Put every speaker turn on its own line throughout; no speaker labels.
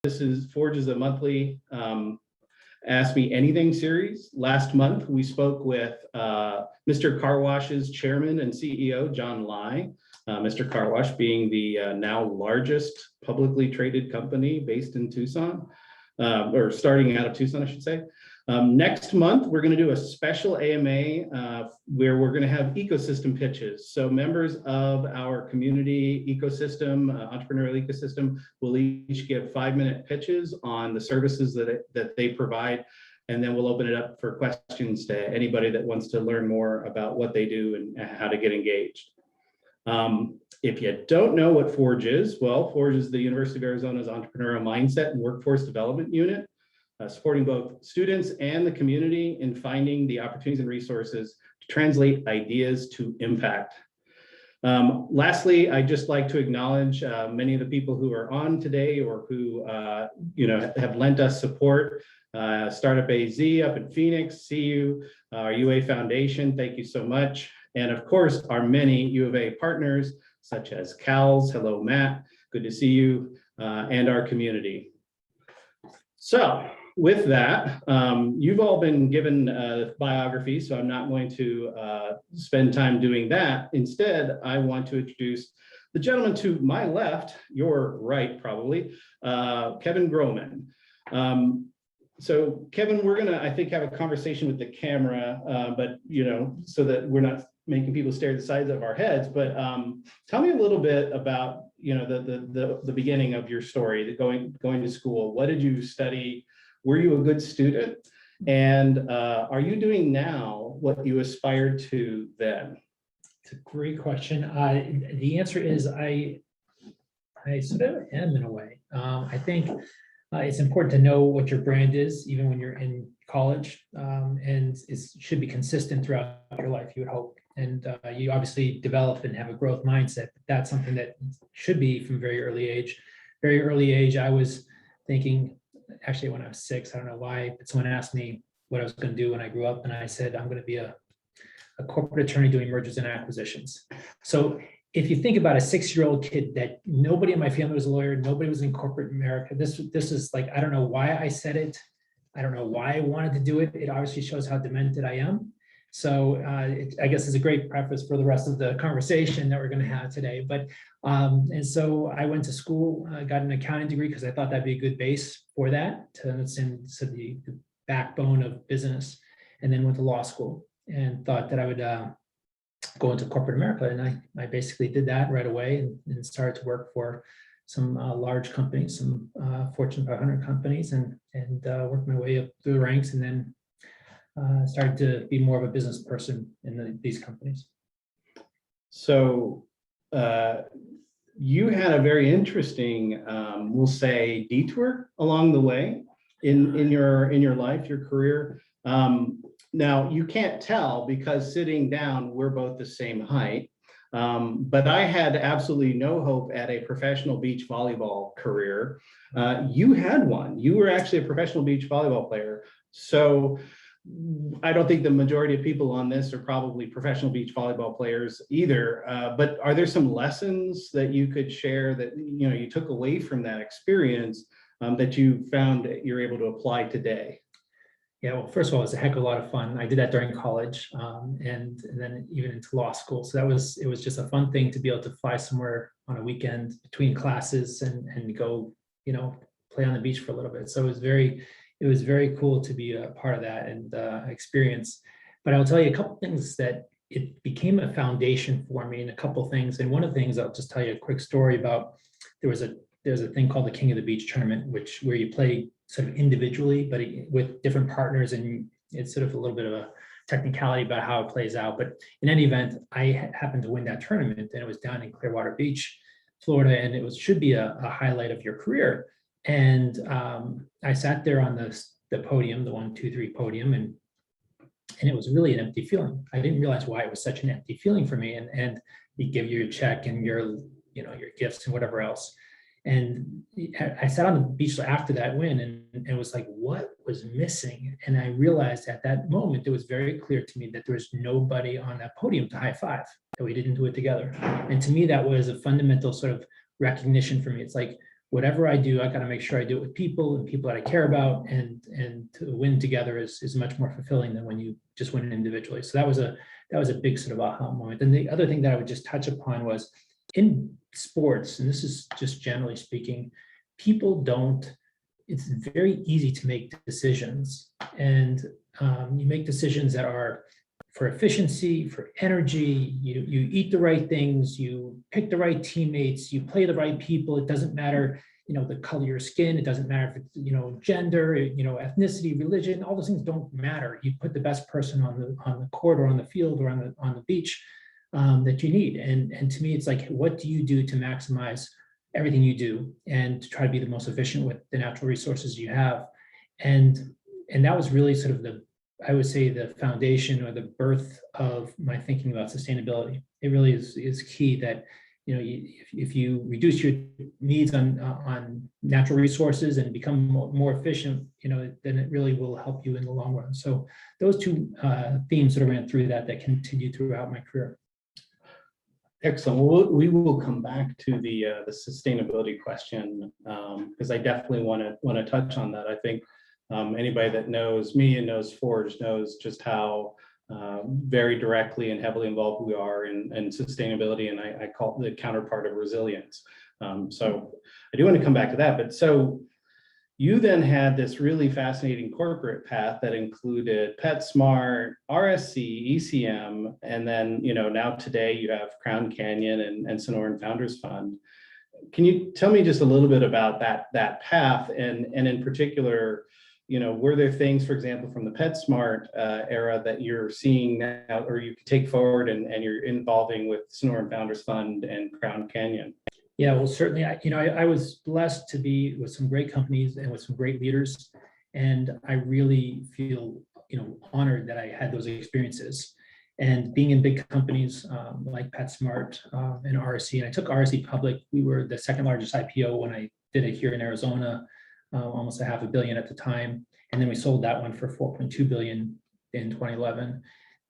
This is Forge is a monthly Ask Me Anything series. Last month, we spoke with Mr. Car Wash's chairman and CEO, John Lai. Mr. Car Wash being the now largest publicly traded company based in Tucson, or starting out of Tucson, I should say. Next month, we're going to do a special AMA where we're going to have ecosystem pitches. So members of our community ecosystem, entrepreneurial ecosystem, will each give 5-minute pitches on the services that they provide. And then we'll open it up for questions to anybody that wants to learn more about what they do and how to get engaged. If you don't know what Forge is, well, Forge is the University of Arizona's entrepreneurial mindset and workforce development unit. Supporting both students and the community in finding the opportunities and resources to translate ideas to impact. Lastly, I'd just like to acknowledge many of the people who are on today or who have lent us support. Startup AZ up in Phoenix, CU, our UA Foundation, thank you so much. And of course, our many U of A partners, such as CALS, hello Matt, good to see you, and our community. So, with that, you've all been given biographies, so I'm not going to spend time doing that. Instead, I want to introduce the gentleman to my left, your right probably, Kevin Groman. So Kevin, we're gonna, I think, have a conversation with the camera, but so that we're not making people stare at the sides of our heads. But tell me a little bit about the beginning of your story, going to school. What did you study? Were you a good student? And are you doing now what you aspired to then?
It's a great question. The answer is I sort of am in a way. I think it's important to know what your brand is, even when you're in college, and it should be consistent throughout your life, you would hope. And you obviously develop and have a growth mindset. That's something that should be from very early age. Very early age, I was thinking, actually when I was 6, I don't know why, but someone asked me what I was going to do when I grew up, and I said, I'm going to be a corporate attorney doing mergers and acquisitions. So if you think about a 6-year-old kid that nobody in my family was a lawyer, nobody was in corporate America, this is like, I don't know why I said it. I don't know why I wanted to do it. It obviously shows how demented I am. So I guess it's a great preface for the rest of the conversation that we're going to have today. But and so I went to school, got an accounting degree because I thought that'd be a good base for that. It's the backbone of business, and then went to law school and thought that I would go into corporate America, and I basically did that right away and started to work for some large companies, some Fortune 500 companies, and worked my way up through the ranks, and then started to be more of a business person in these companies.
So you had a very interesting, we'll say, detour along the way in your life, your career. Now you can't tell because sitting down, we're both the same height. But I had absolutely no hope at a professional beach volleyball career. You had one. You were actually a professional beach volleyball player. So I don't think the majority of people on this are probably professional beach volleyball players either. But are there some lessons that you could share that you took away from that experience that you found that you're able to apply today?
Yeah, well, first of all, it was a heck of a lot of fun. I did that during college, and then even into law school. So it was just a fun thing to be able to fly somewhere on a weekend between classes and go, play on the beach for a little bit. So it was very cool to be a part of that and experience. But I'll tell you a couple things that it became a foundation for me, and a couple things. And one of the things, I'll just tell you a quick story about. There's a thing called the King of the Beach tournament, where you play sort of individually, but with different partners, and it's sort of a little bit of a technicality about how it plays out. But in any event, I happened to win that tournament, and it was down in Clearwater Beach, Florida, and it should be a highlight of your career. And I sat there on the podium, the 1, 2, 3 podium, and it was really an empty feeling. I didn't realize why it was such an empty feeling for me. And you give your check and your gifts and whatever else. And I sat on the beach after that win, and it was like, what was missing? And I realized at that moment, it was very clear to me that there was nobody on that podium to high five, that we didn't do it together. And to me, that was a fundamental sort of recognition for me. It's like, whatever I do, I got to make sure I do it with people and people that I care about, and to win together is much more fulfilling than when you just win individually. So that was a big sort of aha moment. And the other thing that I would just touch upon was in sports, and this is just generally speaking, people don't, it's very easy to make decisions, and you make decisions that are for efficiency, for energy, you eat the right things, you pick the right teammates, you play the right people. It doesn't matter, the color of your skin. It doesn't matter if it's, gender, ethnicity, religion, all those things don't matter. You put the best person on the court or on the field or on the beach that you need. And to me, it's like, what do you do to maximize everything you do and to try to be the most efficient with the natural resources you have? And that was really sort of I would say the foundation or the birth of my thinking about sustainability. It really is key that, if you reduce your needs on natural resources and become more efficient, then it really will help you in the long run. So those two themes sort of ran through that continue throughout my career.
Excellent. Well, we will come back to the sustainability question because I definitely want to touch on that. I think anybody that knows me and knows Forge knows just how very directly and heavily involved we are in sustainability, and I call it the counterpart of resilience. So I do want to come back to that. But so you then had this really fascinating corporate path that included PetSmart, RSC, ECM, and then now today you have Crown Canyon and Sonoran Founders Fund. Can you tell me just a little bit about that path, and in particular, were there things, for example, from the PetSmart era that you're seeing now, or you could take forward and you're involving with Sonoran Founders Fund and Crown Canyon?
Yeah, well, certainly, I was blessed to be with some great companies and with some great leaders, and I really feel, honored that I had those experiences. And being in big companies like PetSmart and RSC, and I took RSC public. We were the second largest IPO when I did it here in Arizona. Almost $500 million at the time. And then we sold that one for $4.2 billion in 2011.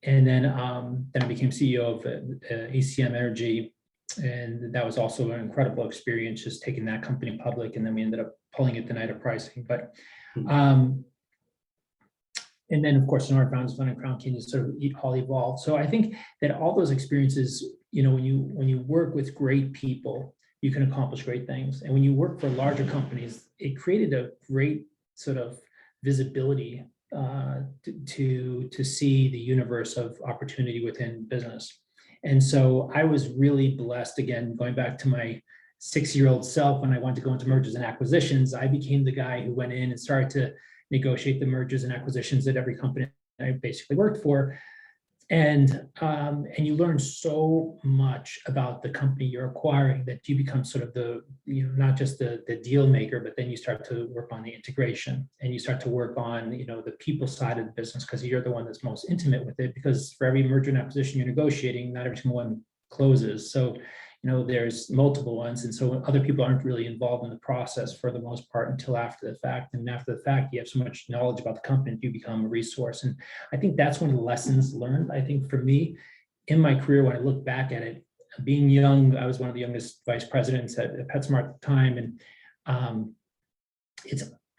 And then I became CEO of ECM Energy. And that was also an incredible experience, just taking that company public. And then we ended up pulling it the night of pricing. But and then, of course, Sonoran Founders Fund and Crown Canyon sort of all evolved. So I think that all those experiences, when you work with great people, you can accomplish great things. And when you work for larger companies, it created a great sort of visibility to see the universe of opportunity within business. And so I was really blessed, again, going back to my 6-year-old self, when I wanted to go into mergers and acquisitions, I became the guy who went in and started to negotiate the mergers and acquisitions at every company I basically worked for. And you learn so much about the company you're acquiring that you become sort of the, not just the deal maker, but then you start to work on the integration, and you start to work on, the people side of the business, because you're the one that's most intimate with it, because for every merger and acquisition you're negotiating, not every single one closes. So, there's multiple ones. And so other people aren't really involved in the process for the most part until after the fact. And after the fact, you have so much knowledge about the company, you become a resource. And I think that's one of the lessons learned. I think for me, in my career, when I look back at it, being young, I was one of the youngest vice presidents at PetSmart at the time. And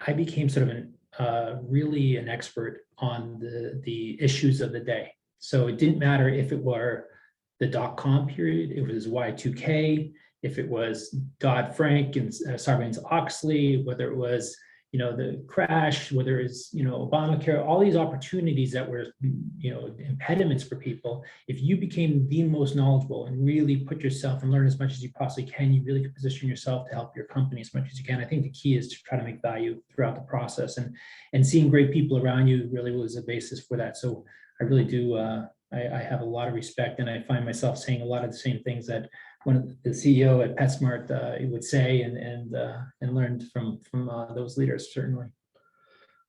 I became sort of really an expert on the issues of the day. So it didn't matter if it were the dot-com period, it was Y2K, if it was Dodd-Frank and Sarbanes-Oxley, whether it was, the crash, whether it's, Obamacare, all these opportunities that were, impediments for people. If you became the most knowledgeable and really put yourself and learn as much as you possibly can, you really can position yourself to help your company as much as you can. I think the key is to try to make value throughout the process, and seeing great people around you really was a basis for that. So I really do, I have a lot of respect, and I find myself saying a lot of the same things that when the CEO at PetSmart would say, and learned from those leaders, certainly.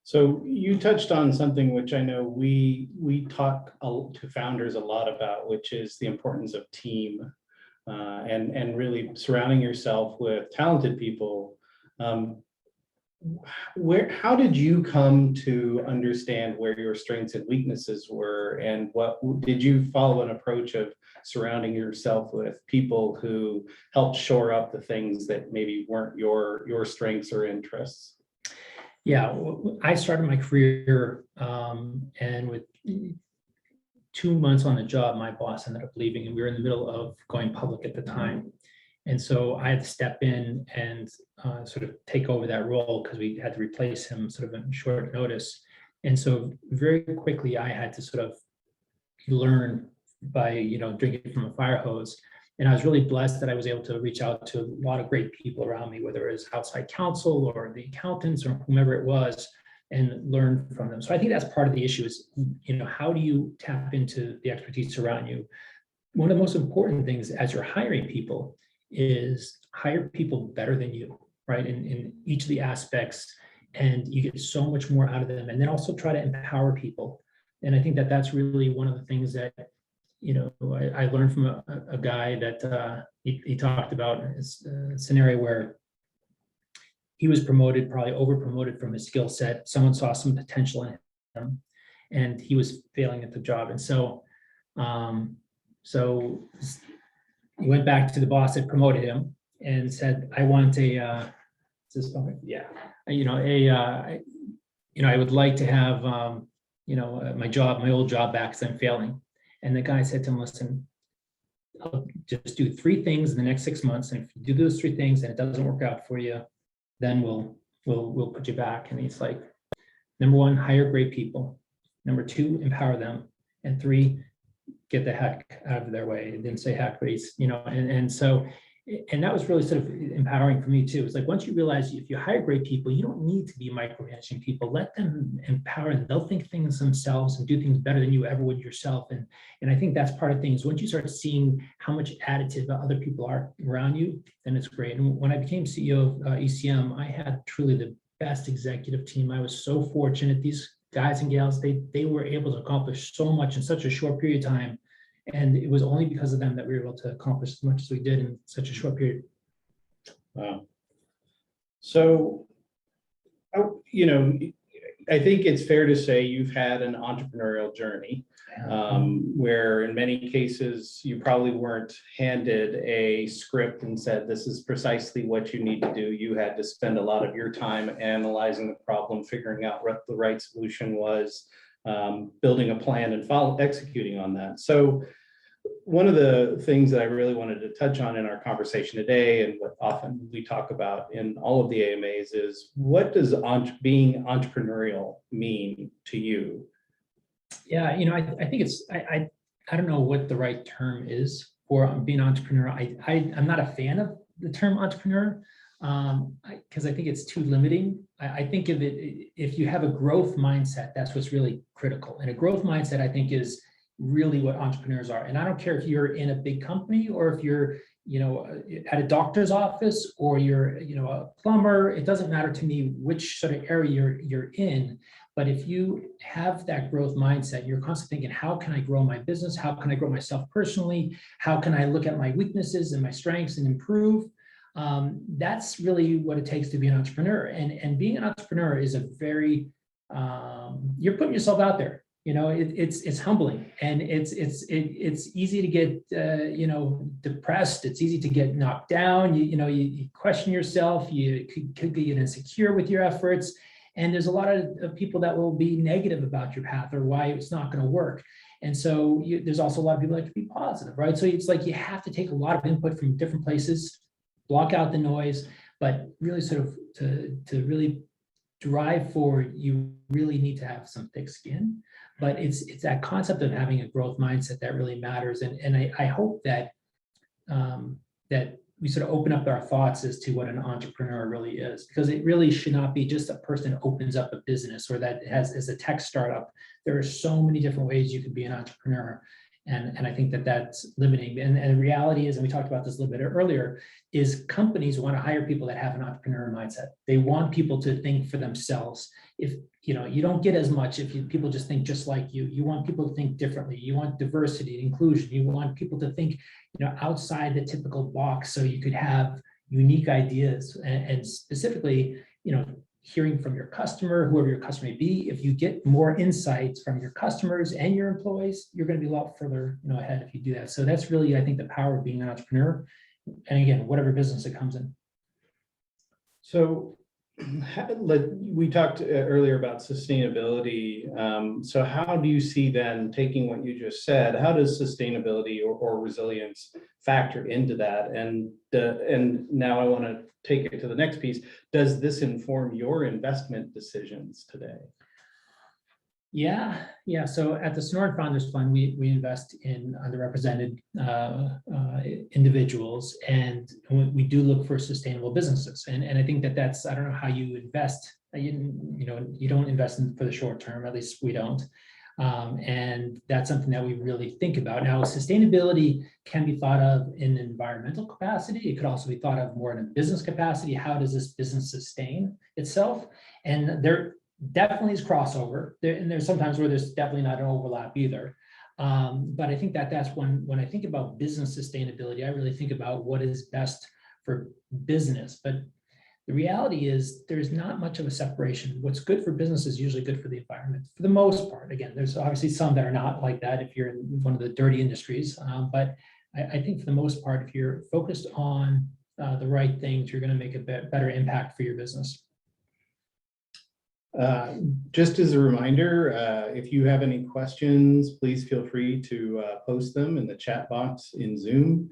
So you touched on something which I know we talk to founders a lot about, which is the importance of team, and really surrounding yourself with talented people. how did you come to understand where your strengths and weaknesses were, and what did you follow an approach of surrounding yourself with people who helped shore up the things that maybe weren't your strengths or interests?
Yeah, I started my career, and with 2 months on the job, my boss ended up leaving, and we were in the middle of going public at the time. And so I had to step in and sort of take over that role because we had to replace him sort of in short notice. And so very quickly, I had to sort of learn by, drinking from a fire hose. And I was really blessed that I was able to reach out to a lot of great people around me, whether it was outside counsel or the accountants or whomever it was, and learn from them. So I think that's part of the issue is, how do you tap into the expertise around you? One of the most important things as you're hiring people is hire people better than you, right? In each of the aspects, and you get so much more out of them. And then also try to empower people. And I think that that's really one of the things that, I learned from a guy that he talked about a scenario where he was promoted, probably over promoted from his skill set. Someone saw some potential in him, and he was failing at the job. And so he went back to the boss that promoted him and said, "I want I would like to have, my old job back because I'm failing." And the guy said to him, "Listen, I'll just do 3 things in the next 6 months. And if you do those 3 things and it doesn't work out for you, then we'll put you back." And he's like, number 1, hire great people. Number 2, empower them. And 3, get the heck out of their way. It didn't say heck, but he's, and that was really sort of empowering for me too. It's like, once you realize if you hire great people, you don't need to be micromanaging people. Let them empower them. They'll think things themselves and do things better than you ever would yourself. And I think that's part of things. Once you start seeing how much additive other people are around you, then it's great. And when I became CEO of ECM, I had truly the best executive team. I was so fortunate. These guys and gals, they were able to accomplish so much in such a short period of time. And it was only because of them that we were able to accomplish as much as we did in such a short period.
Wow. So, I think it's fair to say you've had an entrepreneurial journey, where in many cases you probably weren't handed a script and said, this is precisely what you need to do. You had to spend a lot of your time analyzing the problem, figuring out what the right solution was, building a plan and executing on that. So one of the things that I really wanted to touch on in our conversation today, and what often we talk about in all of the AMAs, is what does being entrepreneurial mean to you?
Yeah, I think it's, I don't know what the right term is for being an entrepreneur. I'm not a fan of the term entrepreneur because I think it's too limiting. I think of it, if you have a growth mindset, that's what's really critical. And a growth mindset, I think, is really what entrepreneurs are. And I don't care if you're in a big company or if you're, at a doctor's office or you're, a plumber. It doesn't matter to me which sort of area you're in. But if you have that growth mindset, you're constantly thinking, how can I grow my business? How can I grow myself personally? How can I look at my weaknesses and my strengths and improve? That's really what it takes to be an entrepreneur. And being an entrepreneur is a very, you're putting yourself out there. It's humbling, and it's easy to get depressed. It's easy to get knocked down. You question yourself. You could get insecure with your efforts, and there's a lot of people that will be negative about your path or why it's not going to work. And so there's also a lot of people that can be positive, right? So it's like you have to take a lot of input from different places, block out the noise, but really sort of to really drive forward, you really need to have some thick skin. But it's that concept of having a growth mindset that really matters. And I hope that that we sort of open up our thoughts as to what an entrepreneur really is, because it really should not be just a person that opens up a business or that is a tech startup. There are so many different ways you can be an entrepreneur. And I think that that's limiting. And the reality is, and we talked about this a little bit earlier, is companies want to hire people that have an entrepreneurial mindset. They want people to think for themselves. If you don't get as much if people just think just like you. You want people to think differently. You want diversity and inclusion. You want people to think, outside the typical box, so you could have unique ideas. And specifically, hearing from your customer, whoever your customer may be. If you get more insights from your customers and your employees, you're going to be a lot further, ahead if you do that. So that's really, I think, the power of being an entrepreneur. And again, whatever business it comes in.
So we talked earlier about sustainability. So how do you see then, taking what you just said, how does sustainability or resilience factor into that? And now I want to take it to the next piece. Does this inform your investment decisions today?
Yeah. So at the Sonoran Founders Fund, we invest in underrepresented individuals, and we do look for sustainable businesses. And I think that's, I don't know how you invest. You don't invest in for the short term, at least we don't. And that's something that we really think about. Now, sustainability can be thought of in an environmental capacity. It could also be thought of more in a business capacity. How does this business sustain itself? And there definitely is crossover there, and there's sometimes where there's definitely not an overlap either. But I think that's when I think about business sustainability, I really think about what is best for business. But the reality is there's not much of a separation. What's good for business is usually good for the environment for the most part. Again, there's obviously some that are not like that if you're in one of the dirty industries. But I think for the most part, if you're focused on the right things, you're going to make a better impact for your business.
Just as a reminder, if you have any questions, please feel free to post them in the chat box in Zoom.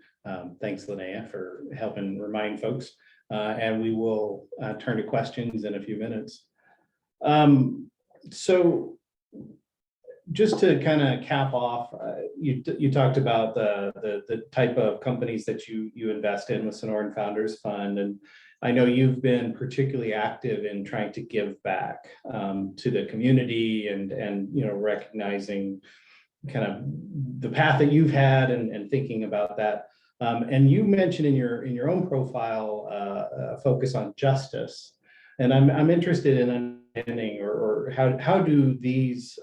Thanks, Linnea, for helping remind folks. And we will turn to questions in a few minutes. So just to kind of cap off, you talked about the type of companies that you invest in with Sonoran Founders Fund, and I know you've been particularly active in trying to give back to the community and recognizing kind of the path that you've had and thinking about that. And you mentioned in your own profile focus on justice, and I'm interested in understanding or how do these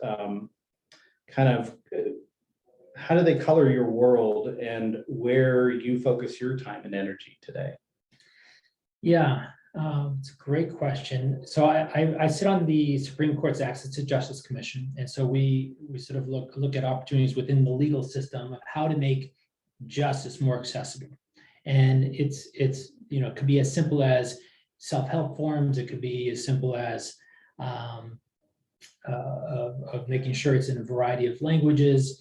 how do they color your world and where you focus your time and energy today? Yeah,
it's a great question. So I sit on the Supreme Court's Access to Justice Commission, and so we sort of look at opportunities within the legal system of how to make justice more accessible. And it's it could be as simple as self-help forums. It could be as simple as of making sure it's in a variety of languages,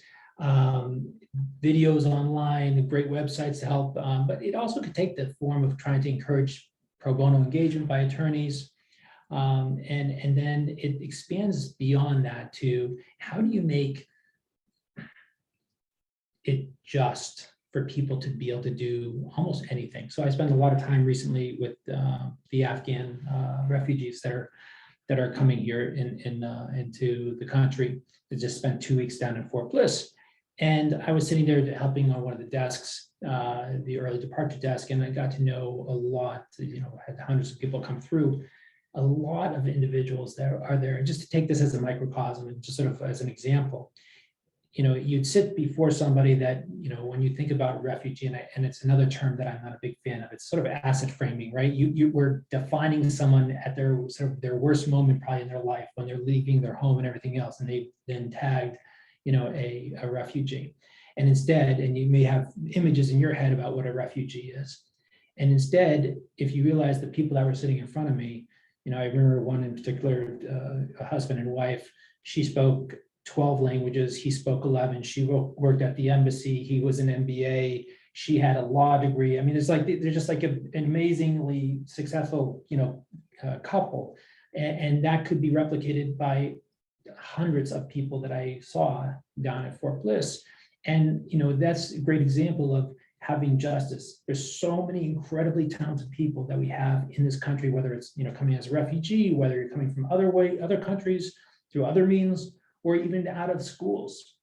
videos online, great websites to help. But it also could take the form of trying to encourage pro bono engagement by attorneys. And then it expands beyond that to how do you make it just for people to be able to do almost anything. So I spent a lot of time recently with the Afghan refugees that are coming here into the country. I just spent 2 weeks down in Fort Bliss. And I was sitting there helping on one of the desks, the early departure desk, and I got to know a lot, had hundreds of people come through, a lot of individuals that are there. And just to take this as a microcosm and just sort of as an example, you'd sit before somebody that, when you think about refugee, and it's another term that I'm not a big fan of, it's sort of asset framing, right? You were defining someone at their sort of their worst moment probably in their life when they're leaving their home and everything else, and they then tagged, a refugee. And instead, and you may have images in your head about what a refugee is. And instead, if you realize the people that were sitting in front of me, I remember one in particular, a husband and wife, she spoke 12 languages, he spoke 11, she worked at the embassy, he was an MBA, she had a law degree. I mean, they're just like an amazingly successful, couple. And that could be replicated by hundreds of people that I saw down at Fort Bliss. And, that's a great example of having justice. There's so many incredibly talented people that we have in this country, whether it's, coming as a refugee, whether you're coming from other countries through other means, or even out of schools.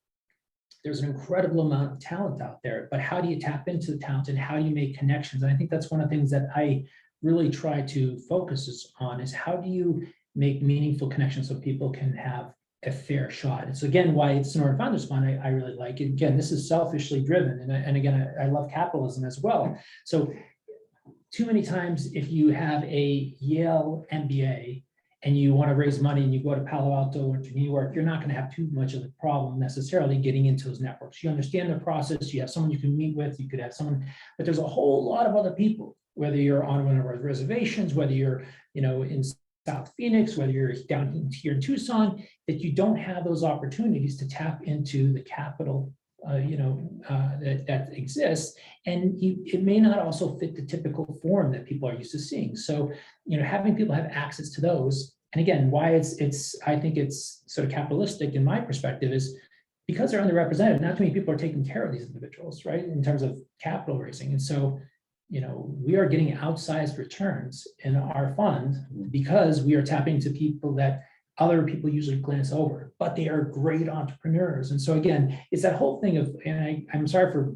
There's an incredible amount of talent out there, but how do you tap into the talent and how do you make connections? And I think that's one of the things that I really try to focus on is how do you make meaningful connections so people can have a fair shot. And so again, why it's Sonoran Founders Fund, I really like it. Again, this is selfishly driven. And again, I love capitalism as well. So too many times if you have a Yale MBA and you want to raise money and you go to Palo Alto or to New York, you're not going to have too much of a problem necessarily getting into those networks. You understand the process, you have someone you can meet with, you could have someone, but there's a whole lot of other people, whether you're on one of our reservations, whether you're, in South Phoenix, whether you're down here in Tucson, that you don't have those opportunities to tap into the capital that exists, and it may not also fit the typical form that people are used to seeing. So, having people have access to those, and again, why I think it's sort of capitalistic in my perspective is because they're underrepresented. Not too many people are taking care of these individuals, right? In terms of capital raising, and so, we are getting outsized returns in our fund because we are tapping to people that other people usually glance over, but they are great entrepreneurs. And so again, it's that whole thing of, and I'm sorry for,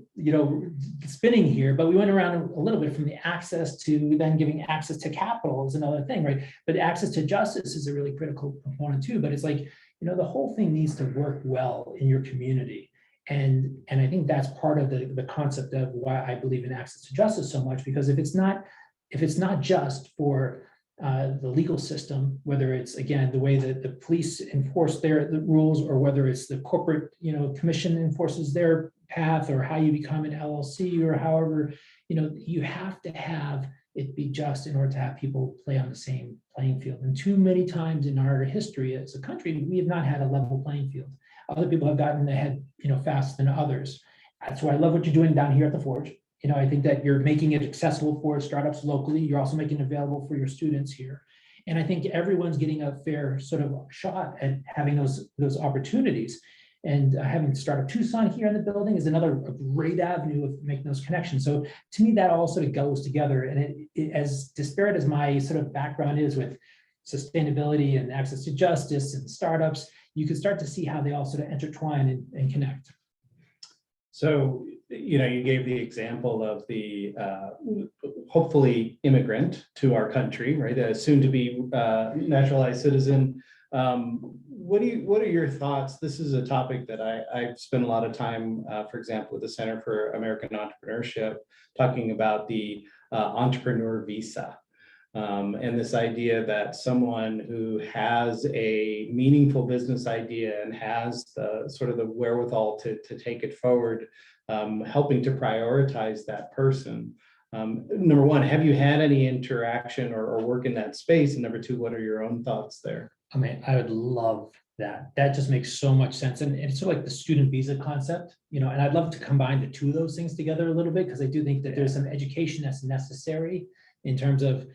spinning here, but we went around a little bit from the access to then giving access to capital is another thing, right? But access to justice is a really critical component too. But it's like, the whole thing needs to work well in your community. And I think that's part of the concept of why I believe in access to justice so much, because if it's not just for the legal system, whether it's, again, the way that the police enforce the rules, or whether it's the corporate, commission enforces their path, or how you become an LLC, or however, you have to have it be just in order to have people play on the same playing field. And too many times in our history as a country, we have not had a level playing field. Other people have gotten ahead, faster than others. That's why I love what you're doing down here at the Forge. I think that you're making it accessible for startups locally. You're also making it available for your students here. And I think everyone's getting a fair sort of shot at having those opportunities. And having Startup Tucson here in the building is a great avenue of making those connections. So to me, that all sort of goes together. And it as disparate as my sort of background is with sustainability and access to justice and startups, you can start to see how they all sort of intertwine and connect.
So, you gave the example of the hopefully immigrant to our country, right? A soon to be naturalized citizen. What are your thoughts? This is a topic that I've spent a lot of time, for example, with the Center for American Entrepreneurship, talking about the entrepreneur visa. And this idea that someone who has a meaningful business idea and has the sort of the wherewithal to take it forward, helping to prioritize that person. Number one, have you had any interaction or work in that space? And number two, what are your own thoughts there?
I mean, I would love that. That just makes so much sense. And it's sort of like the student visa concept, and I'd love to combine the two of those things together a little bit, because I do think that there's some education that's necessary in terms of,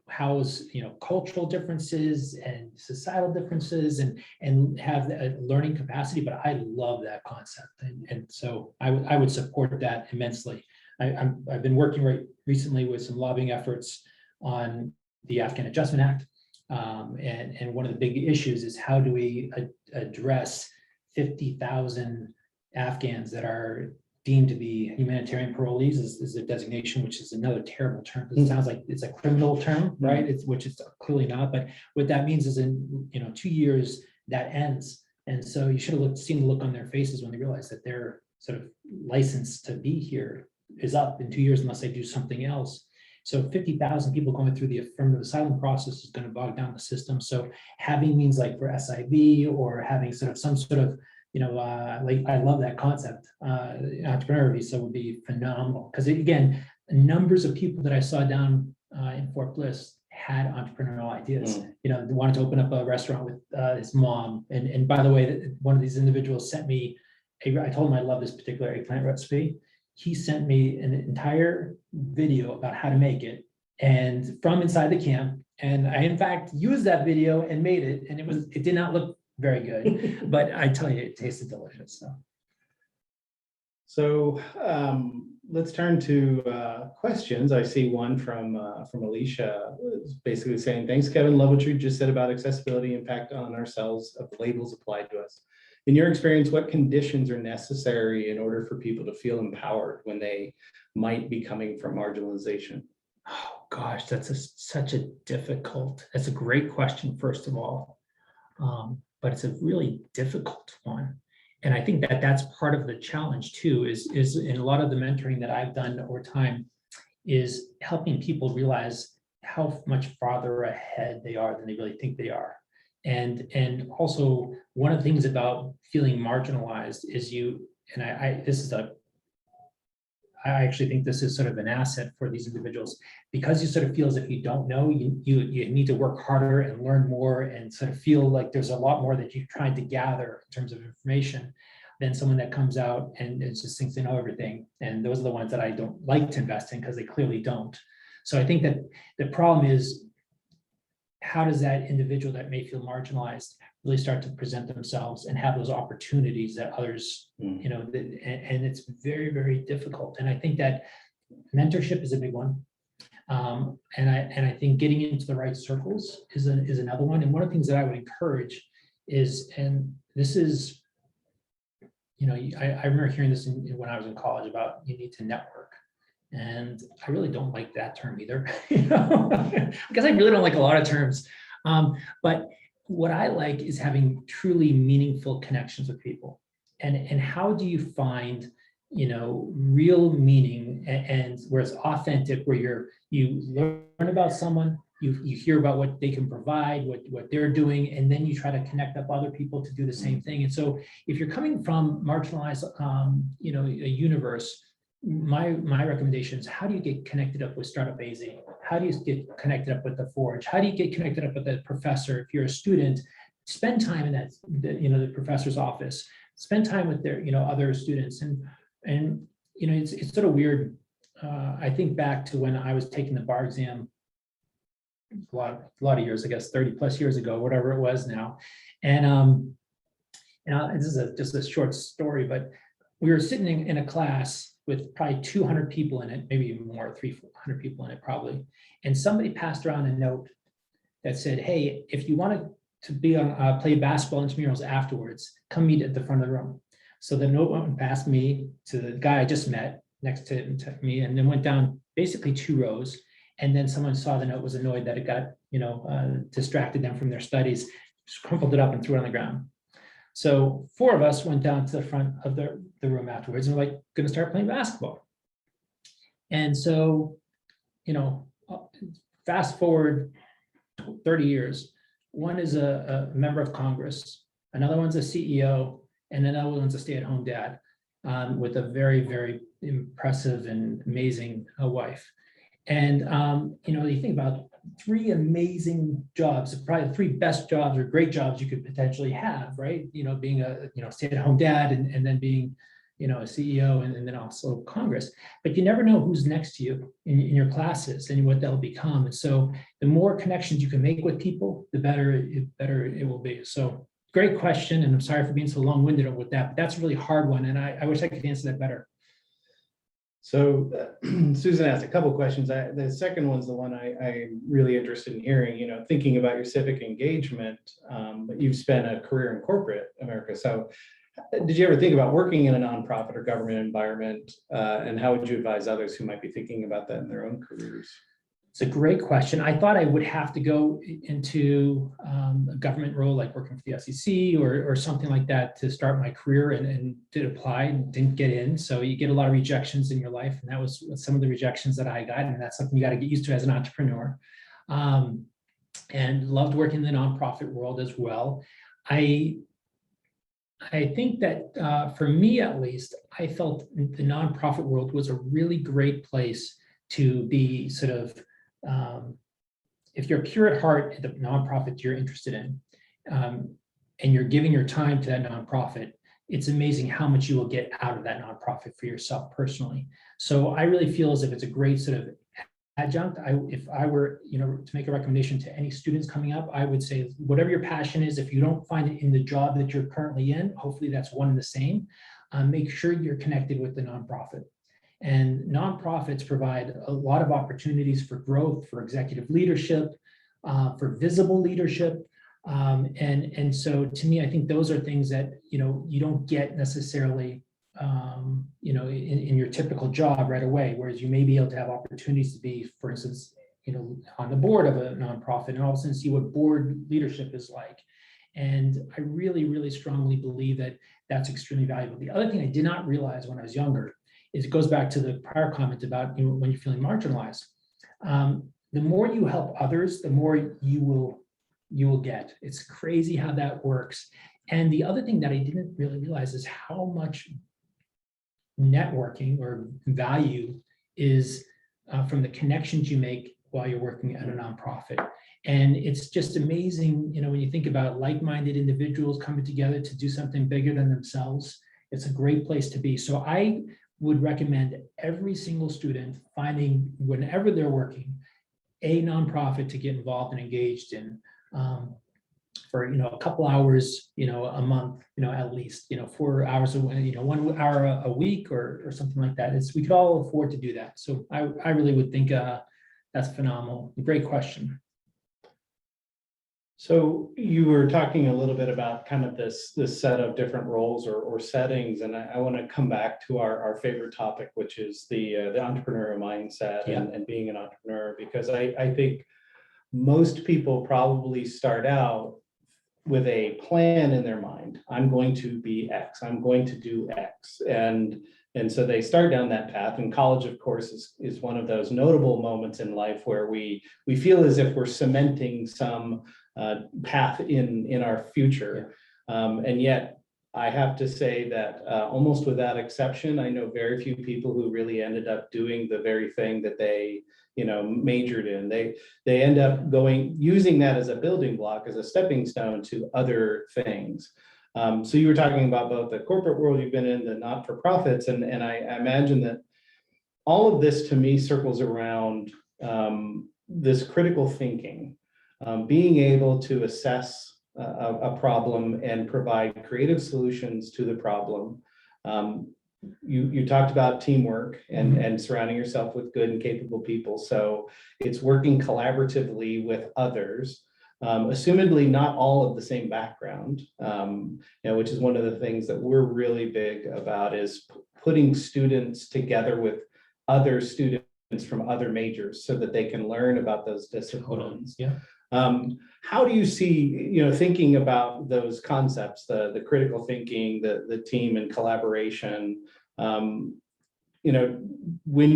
how's, cultural differences and societal differences and have a learning capacity. But I love that concept. And so I would support that immensely. I've been working recently with some lobbying efforts on the Afghan Adjustment Act. And one of the big issues is how do we address 50,000 Afghans that are deemed to be humanitarian parolees is a designation, which is another terrible term. It sounds like it's a criminal term, right? Which it's clearly not. But what that means is in 2 years that ends, and so you should have seen the look on their faces when they realize that their sort of license to be here is up in 2 years unless they do something else. So 50,000 people going through the affirmative asylum process is going to bog down the system. So having means like for SIV or having sort of some sort of like I love that concept. Entrepreneurial visa would be phenomenal, because again, numbers of people that I saw down in Fort Bliss had entrepreneurial ideas. They wanted to open up a restaurant with his mom. And by the way, one of these individuals sent me I told him I love this particular eggplant recipe. He sent me an entire video about how to make it, and from inside the camp. And I, in fact, used that video and made it, and it did not look very good, but I tell you, it tasted delicious. So
let's turn to questions. I see one from Alicia, basically saying, "Thanks, Kevin. Love what you just said about accessibility impact on ourselves of labels applied to us. In your experience, what conditions are necessary in order for people to feel empowered when they might be coming from marginalization?"
Oh gosh, that's a great question, first of all. But it's a really difficult one. And I think that that's part of the challenge too, is in a lot of the mentoring that I've done over time is helping people realize how much farther ahead they are than they really think they are. And also one of the things about feeling marginalized is I actually think this is sort of an asset for these individuals, because you sort of feel as if you don't know, you need to work harder and learn more and sort of feel like there's a lot more that you're trying to gather in terms of information than someone that comes out and it just thinks they know everything. And those are the ones that I don't like to invest in because they clearly don't. So I think that the problem is, how does that individual that may feel marginalized really start to present themselves and have those opportunities that others, and it's very, very difficult. And I think that mentorship is a big one. And I think getting into the right circles is another one. And one of the things that I would encourage is, and this is, I remember hearing this when I was in college about you need to network. And I really don't like that term either, because I really don't like a lot of terms. But what I like is having truly meaningful connections with people. And how do you find, real meaning and where it's authentic, where you learn about someone, you hear about what they can provide, what they're doing, and then you try to connect up other people to do the same thing. And so if you're coming from marginalized, a universe, my recommendation is, how do you get connected up with Startup AZ? How do you get connected up with the Forge? How do you get connected up with the professor? If you're a student, spend time in the professor's office, spend time with their, other students. And it's sort of weird. I think back to when I was taking the bar exam a lot of years, I guess 30 plus years ago, whatever it was now. And this is just a short story, but we were sitting in a class with probably 200 people in it, maybe even more, 300-400 people in it probably. And somebody passed around a note that said, hey, if you want to be on play basketball intramurals afterwards, come meet at the front of the room. So the note went past me to the guy I just met next to me, and then went down basically 2 rows. And then someone saw the note, was annoyed that it got, distracted them from their studies, just crumpled it up and threw it on the ground. So 4 of us went down to the front of the room afterwards and we're like, going to start playing basketball. And so, fast forward 30 years, one is a member of Congress, another one's a CEO, and another one's a stay-at-home dad with a very, very impressive and amazing wife. And, you think about 3 amazing jobs, probably the 3 best jobs or great jobs you could potentially have, right? Being a, stay-at-home dad and then being, a CEO and then also Congress. But you never know who's next to you in your classes and what they'll become. And so the more connections you can make with people, the better it will be. So great question. And I'm sorry for being so long-winded with that, but that's a really hard one. And I wish I could answer that better.
So Susan asked a couple of questions. The second one's the one I'm really interested in hearing, thinking about your civic engagement, but you've spent a career in corporate America. So did you ever think about working in a nonprofit or government environment? And how would you advise others who might be thinking about that in their own careers?
It's a great question. I thought I would have to go into a government role, like working for the SEC or something like that to start my career, and did apply and didn't get in. So you get a lot of rejections in your life. And that was some of the rejections that I got. And that's something you got to get used to as an entrepreneur. And loved working in the nonprofit world as well. I think that for me, at least, I felt the nonprofit world was a really great place to be sort of, if you're pure at heart, the nonprofit you're interested in, and you're giving your time to that nonprofit, it's amazing how much you will get out of that nonprofit for yourself personally. So I really feel as if it's a great sort of adjunct. If I were, to make a recommendation to any students coming up, I would say, whatever your passion is, if you don't find it in the job that you're currently in, hopefully that's one and the same, make sure you're connected with the nonprofit. And nonprofits provide a lot of opportunities for growth, for executive leadership, for visible leadership. And so to me, I think those are things that, you don't get necessarily, in your typical job right away, whereas you may be able to have opportunities to be, for instance, on the board of a nonprofit and all of a sudden see what board leadership is like. And I really, really strongly believe that that's extremely valuable. The other thing I did not realize when I was younger is it goes back to the prior comment about when you're feeling marginalized. the more you help others, the more you will get. It's crazy how that works. And the other thing that I didn't really realize is how much networking or value is from the connections you make while you're working at a nonprofit. And it's just amazing, when you think about like-minded individuals coming together to do something bigger than themselves, it's a great place to be. So I would recommend every single student finding, whenever they're working, a nonprofit to get involved and engaged in for a couple hours a month, at least 4 hours a 1 hour a week or something like that. We could all afford to do that. So I really would think that's phenomenal. Great question.
So you were talking a little bit about kind of this set of different roles or settings, and I want to come back to our favorite topic, which is the entrepreneurial mindset and being an entrepreneur, because I think most people probably start out with a plan in their mind. I'm going to be X, I'm going to do X. And so they start down that path. And college, of course, is one of those notable moments in life where we feel as if we're cementing some path in our future. And yet I have to say that almost without exception, I know very few people who really ended up doing the very thing that they majored in. They end up using that as a building block, as a stepping stone to other things. So you were talking about both the corporate world you've been in, the not-for-profits, and I imagine that all of this to me circles around this critical thinking, being able to assess a problem and provide creative solutions to the problem. You talked about teamwork and surrounding yourself with good and capable people. So it's working collaboratively with others, assumedly not all of the same background, which is one of the things that we're really big about, is putting students together with other students from other majors so that they can learn about those disciplines.
Yeah.
How do you see, thinking about those concepts, the critical thinking, the team and collaboration, when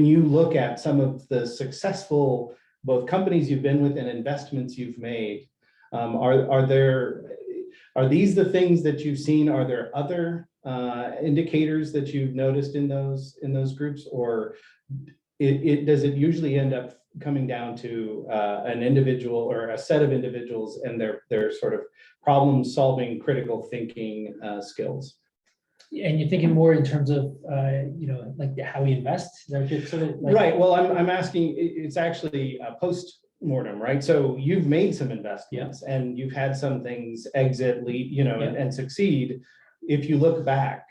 you look at some of the successful both companies you've been with and investments you've made, are these the things that you've seen? Are there other indicators that you've noticed in those groups, or does it usually end up coming down to an individual or a set of individuals and their sort of problem solving, critical thinking skills?
And you're thinking more in terms of like how we invest? Is that just sort of like...
Right. Well, I'm asking, it's actually post-mortem, right? So you've made some investments and you've had some things exit, lead, and succeed. If you look back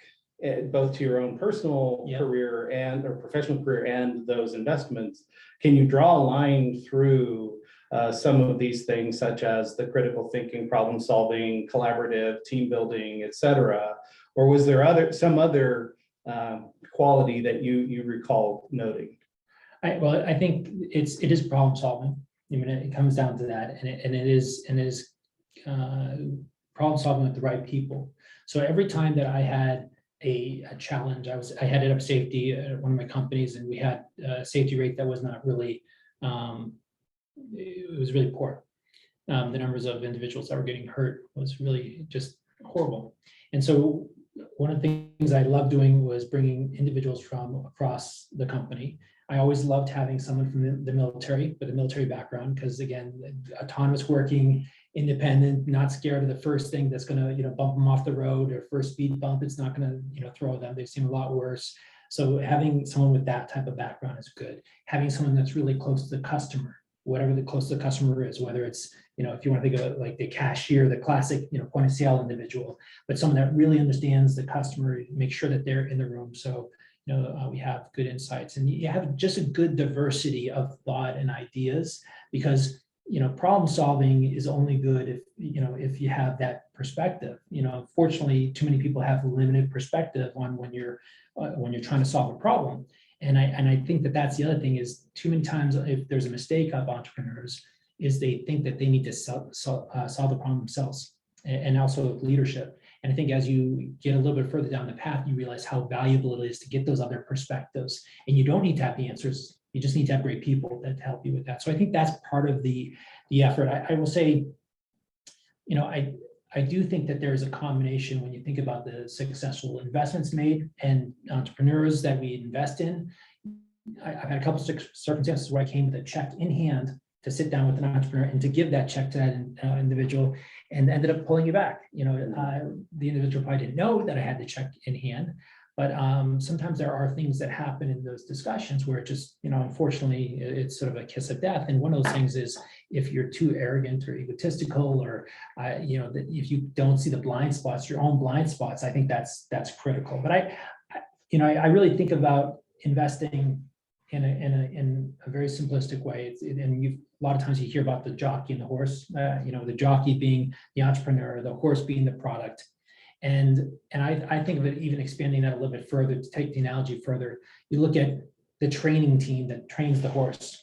both to your own personal career or professional career and those investments, can you draw a line through some of these things, such as the critical thinking, problem solving, collaborative, team building, et cetera? Or was there some other quality that you recall noting?
I think it is problem solving. I mean, it comes down to that, and it is problem solving with the right people. So every time that I had a challenge, I headed up safety at one of my companies, and we had a safety rate that was not really, it was really poor. The numbers of individuals that were getting hurt was really just horrible. And so one of the things I loved doing was bringing individuals from across the company. I always loved having someone from the military, with a military background, because again, autonomous working, independent, not scared of the first thing that's going to bump them off the road, or first speed bump, it's not going to throw them. They've seen a lot worse. So having someone with that type of background is good. Having someone that's really close to the customer, whatever the close to the customer is, whether it's if you want to think of it like the cashier, the classic point of sale individual, but someone that really understands the customer, make sure that they're in the room. So we have good insights, and you have just a good diversity of thought and ideas, because problem solving is only good if you have that perspective. Fortunately, too many people have limited perspective on when you're trying to solve a problem. And I think that's the other thing, is too many times if there's a mistake of entrepreneurs, is they think that they need to solve the problem themselves, and also leadership. And I think as you get a little bit further down the path, you realize how valuable it is to get those other perspectives. And you don't need to have the answers. You just need to have great people that help you with that. So I think that's part of the effort. I will say, I do think that there's a combination when you think about the successful investments made and entrepreneurs that we invest in. I've had a couple of circumstances where I came with a check in hand to sit down with an entrepreneur and to give that check to that individual, and ended up pulling it back. The individual probably didn't know that I had the check in hand, but sometimes there are things that happen in those discussions where it just, unfortunately, it's sort of a kiss of death. And one of those things is if you're too arrogant or egotistical, or that if you don't see the blind spots, your own blind spots, I think that's critical. But I really think about investing in a very simplistic way. A lot of times you hear about the jockey and the horse, the jockey being the entrepreneur, the horse being the product. And I think of it even expanding that a little bit further, to take the analogy further. You look at the training team that trains the horse.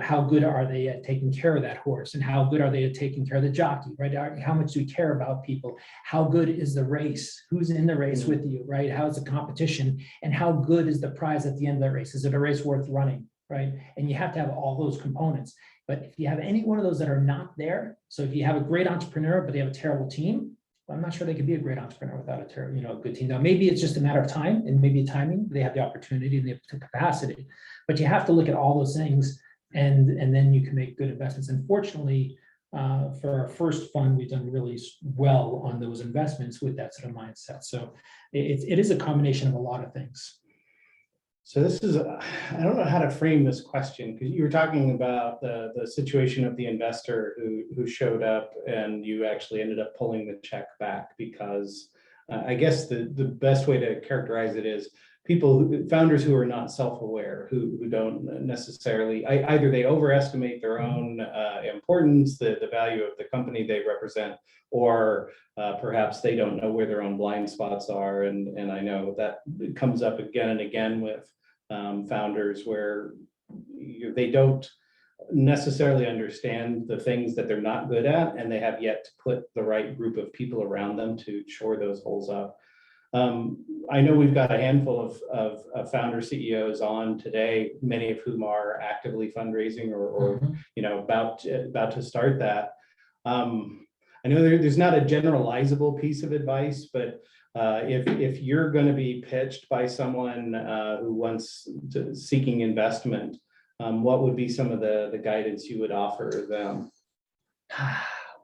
How good are they at taking care of that horse, and how good are they at taking care of the jockey, right? How much do we care about people? How good is the race? Who's in the race with you, right? How is the competition, and how good is the prize at the end of the race? Is it a race worth running, right? And you have to have all those components. But if you have any one of those that are not there, so if you have a great entrepreneur, but they have a terrible team, well, I'm not sure they could be a great entrepreneur without a good team. Now, maybe it's just a matter of time and maybe timing. They have the opportunity and the capacity, but you have to look at all those things, and then you can make good investments. And fortunately, for our first fund, we've done really well on those investments with that sort of mindset. So it is a combination of a lot of things.
So this is, I don't know how to frame this question, because you were talking about the situation of the investor who showed up, and you actually ended up pulling the check back because I guess the best way to characterize it is founders who are not self-aware, who don't necessarily, either they overestimate their own importance, the value of the company they represent, or perhaps they don't know where their own blind spots are. And I know that comes up again and again with founders where they don't necessarily understand the things that they're not good at, and they have yet to put the right group of people around them to shore those holes up. I know we've got a handful of founder CEOs on today, many of whom are actively fundraising or about to start that. I know there's not a generalizable piece of advice, but if you're going to be pitched by someone who wants seeking investment, what would be some of the guidance you would offer them?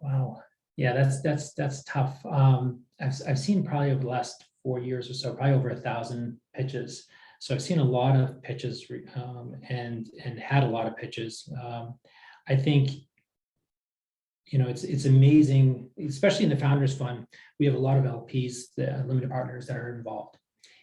Wow, yeah, that's tough. I've seen probably over the last 4 years or so, probably over 1,000 pitches. So I've seen a lot of pitches and had a lot of pitches. I think, it's amazing, especially in the Founders Fund. We have a lot of LPs, the limited partners that are involved.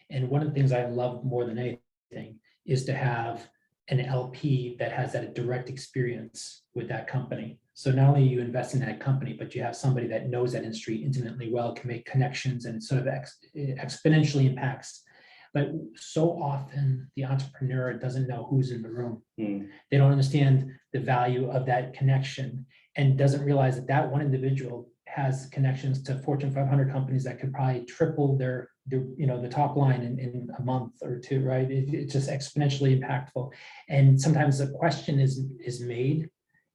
And one of the things I love more than anything is to have an LP that has that direct experience with that company. So not only you invest in that company, but you have somebody that knows that industry intimately well, can make connections, and sort of exponentially impacts. But so often the entrepreneur doesn't know who's in the room. They don't understand the value of that connection, and doesn't realize that one individual has connections to Fortune 500 companies that could probably triple the top line in a month or two, right? It's just exponentially impactful. And sometimes a question is made,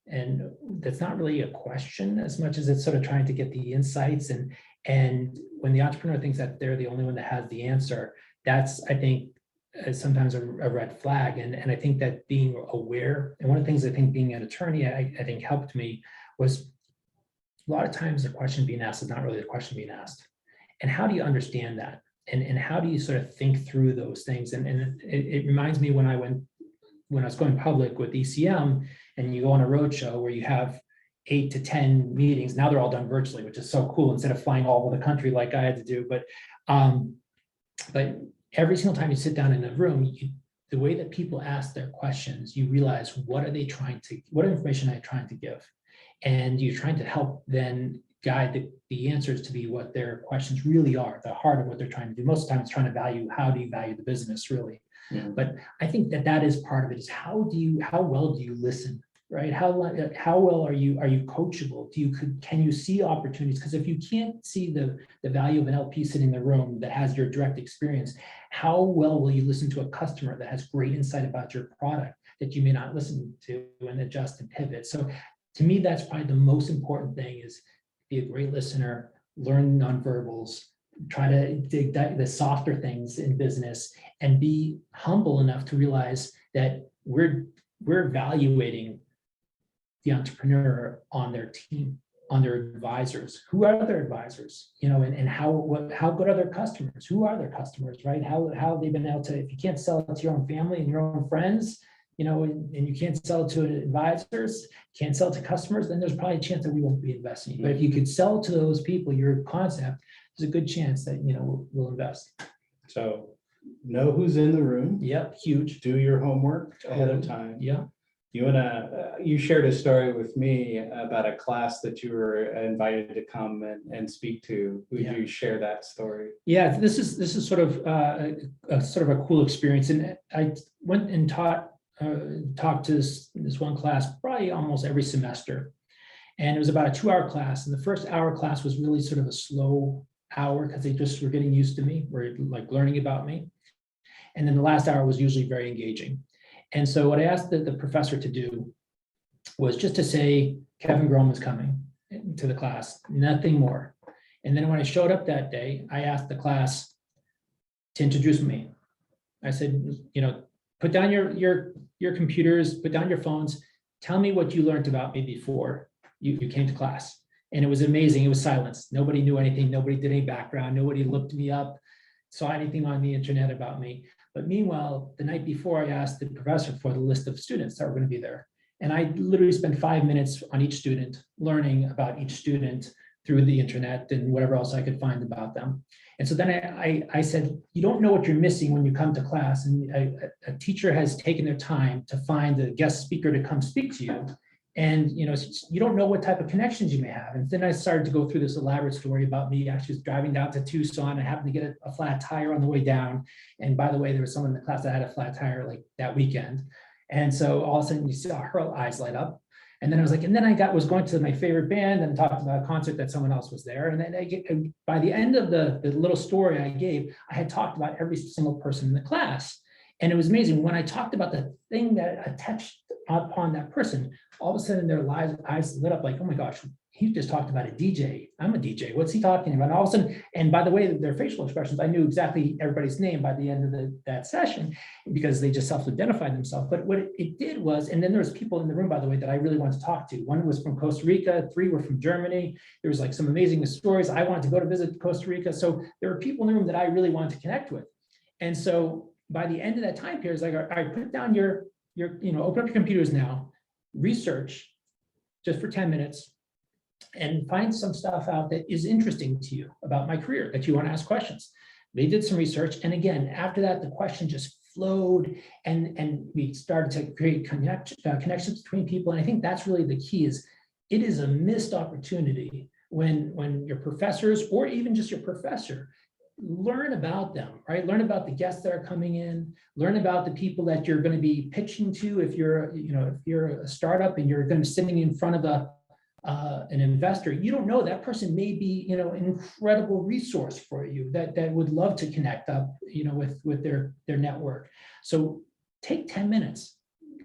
and that's not really a question as much as it's sort of trying to get the insights. And when the entrepreneur thinks that they're the only one that has the answer, that's, I think, sometimes a red flag. And I think that being aware, and one of the things I think being an attorney, I think helped me, was a lot of times the question being asked is not really the question being asked. And how do you understand that? And how do you sort of think through those things? And it reminds me when I was going public with ECM, and you go on a roadshow where you have 8 to 10 meetings. Now they're all done virtually, which is so cool, instead of flying all over the country like I had to do. But every single time you sit down in a room, the way that people ask their questions, you realize what information are they trying to give? And you're trying to help then guide the answers to be what their questions really are, the heart of what they're trying to do. Most of the time it's trying to value, how do you value the business really? Yeah. But I think that is part of it, is how well do you listen, right? How well are you coachable? Can you see opportunities? Because if you can't see the value of an LP sitting in the room that has your direct experience, how well will you listen to a customer that has great insight about your product? that you may not listen to and adjust and pivot. So to me, that's probably the most important thing is be a great listener, learn nonverbals, try to dig the softer things in business, and be humble enough to realize that we're evaluating the entrepreneur on their team, on their advisors. Who are their advisors? And how good are their customers? Who are their customers, right? How have they been able to, if you can't sell it to your own family and your own friends, and you can't sell it to advisors, can't sell it to customers, then there's probably a chance that we won't be investing. But if you could sell to those people your concept, there's a good chance that, we'll invest.
So know who's in the room.
Yep, huge.
Do your homework ahead of time.
Yeah.
You shared a story with me about a class that you were invited to come and speak to. Would you share that story?
Yeah, this is sort of a cool experience. And I went and talked to this one class probably almost every semester. And it was about a 2-hour class. And the first hour class was really sort of a slow hour because they just were getting used to me, were like learning about me. And then the last hour was usually very engaging. And so what I asked the professor to do was just to say, Kevin Groman is coming to the class, nothing more. And then when I showed up that day, I asked the class to introduce me. I said, put down your computers, put down your phones, tell me what you learned about me before you came to class. And it was amazing. It was silence. Nobody knew anything. Nobody did any background. Nobody looked me up, saw anything on the internet about me. But meanwhile, the night before, I asked the professor for the list of students that were going to be there. And I literally spent 5 minutes on each student, learning about each student through the internet and whatever else I could find about them. And so then I said, you don't know what you're missing when you come to class. And a teacher has taken their time to find a guest speaker to come speak to you. And you don't know what type of connections you may have. And then I started to go through this elaborate story about me actually driving down to Tucson. I happened to get a flat tire on the way down. And by the way, there was someone in the class that had a flat tire like that weekend. And so all of a sudden you saw her eyes light up. And then I was like, and then I was going to my favorite band and talked about a concert that someone else was there. And then by the end of the little story I gave, I had talked about every single person in the class. And it was amazing. When I talked about the thing that attached upon that person, all of a sudden their eyes lit up like, oh my gosh, he just talked about a DJ. I'm a DJ. What's he talking about? And all of a sudden, and by the way, their facial expressions, I knew exactly everybody's name by the end of that session because they just self-identified themselves. But what it did was, and then there was people in the room, by the way, that I really wanted to talk to. One was from Costa Rica, 3 were from Germany. There was like some amazing stories. I wanted to go to visit Costa Rica. So there were people in the room that I really wanted to connect with. And so by the end of that time period, it's like, all right, put down your open up your computers now, research just for 10 minutes and find some stuff out that is interesting to you about my career that you want to ask questions. They did some research. And again, after that, the question just flowed and we started to create connections between people. And I think that's really the key is it is a missed opportunity when your professors or even just your professor learn about them, right? Learn about the guests that are coming in, learn about the people that you're going to be pitching to. If you're a startup and you're going to be sitting in front of an investor, you don't know that person may be, an incredible resource for you that would love to connect up, with their network. So take 10 minutes,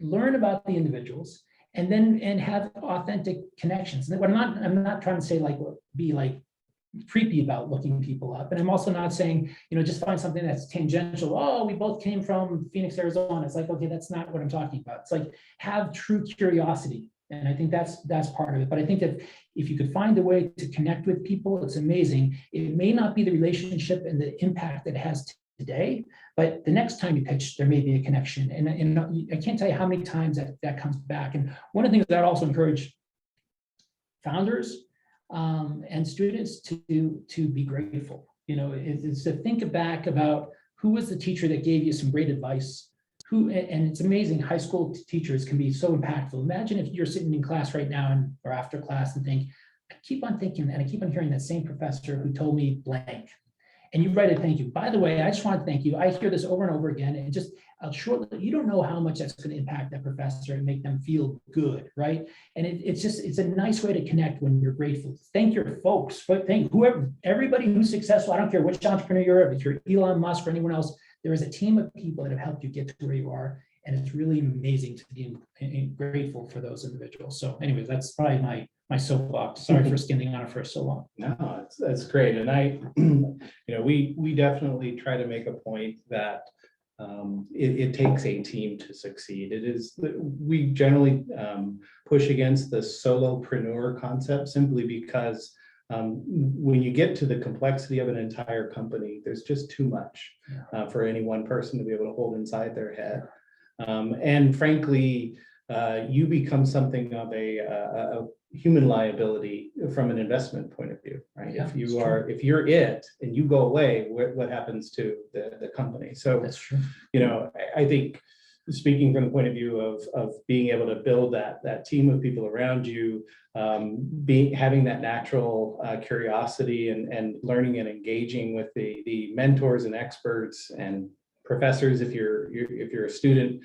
learn about the individuals, and have authentic connections. And I'm not trying to say be creepy about looking people up. And I'm also not saying, just find something that's tangential. Oh, we both came from Phoenix, Arizona. It's like, okay, that's not what I'm talking about. It's like, have true curiosity. And I think that's part of it. But I think that if you could find a way to connect with people, it's amazing. It may not be the relationship and the impact that it has today, but the next time you pitch, there may be a connection. And I can't tell you how many times that comes back. And one of the things that I also encourage founders and students to be grateful. It's to think back about who was the teacher that gave you some great advice. And it's amazing, high school teachers can be so impactful. Imagine if you're sitting in class right now or after class and think, I keep on thinking and I keep on hearing that same professor who told me blank. And you write a thank you. By the way, I just want to thank you. I hear this over and over again. And just you don't know how much that's going to impact that professor and make them feel good, right? And it's a nice way to connect when you're grateful. Thank your folks, but thank everybody who's successful. I don't care which entrepreneur you're, if you're Elon Musk or anyone else, there is a team of people that have helped you get to where you are. And it's really amazing to be grateful for those individuals. So anyways, that's probably my soapbox. Sorry for standing on it for so long.
No, that's great. And we definitely try to make a point that it takes a team to succeed. We generally push against the solopreneur concept simply because when you get to the complexity of an entire company, there's just too much for any one person to be able to hold inside their head. And frankly, you become something of a human liability from an investment point of view, right?
Yeah,
if you're it and you go away, what happens to the company? So
that's true.
I think speaking from the point of view of being able to build that team of people around you, having that natural curiosity and learning and engaging with the mentors and experts and professors, if you're a student,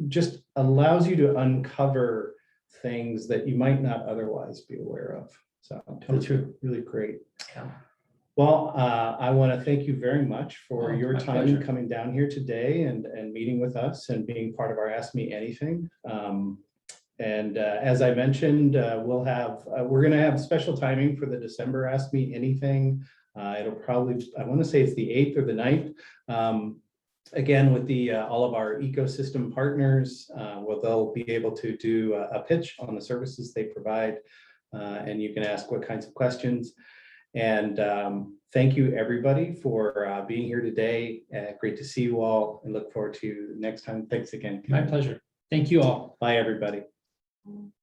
just allows you to uncover things that you might not otherwise be aware of. So that's really great.
Yeah.
Well, I want to thank you very much for your
my
time
pleasure.
coming down here today and meeting with us and being part of our Ask Me Anything. And as I mentioned, we're going to have special timing for the December Ask Me Anything. It'll probably, I want to say it's the 8th or the 9th. Again, with all of our ecosystem partners, they'll be able to do a pitch on the services they provide, and you can ask what kinds of questions. And thank you, everybody, for being here today. Great to see you all, and look forward to next time. Thanks again.
My pleasure. Thank you all.
Bye, everybody.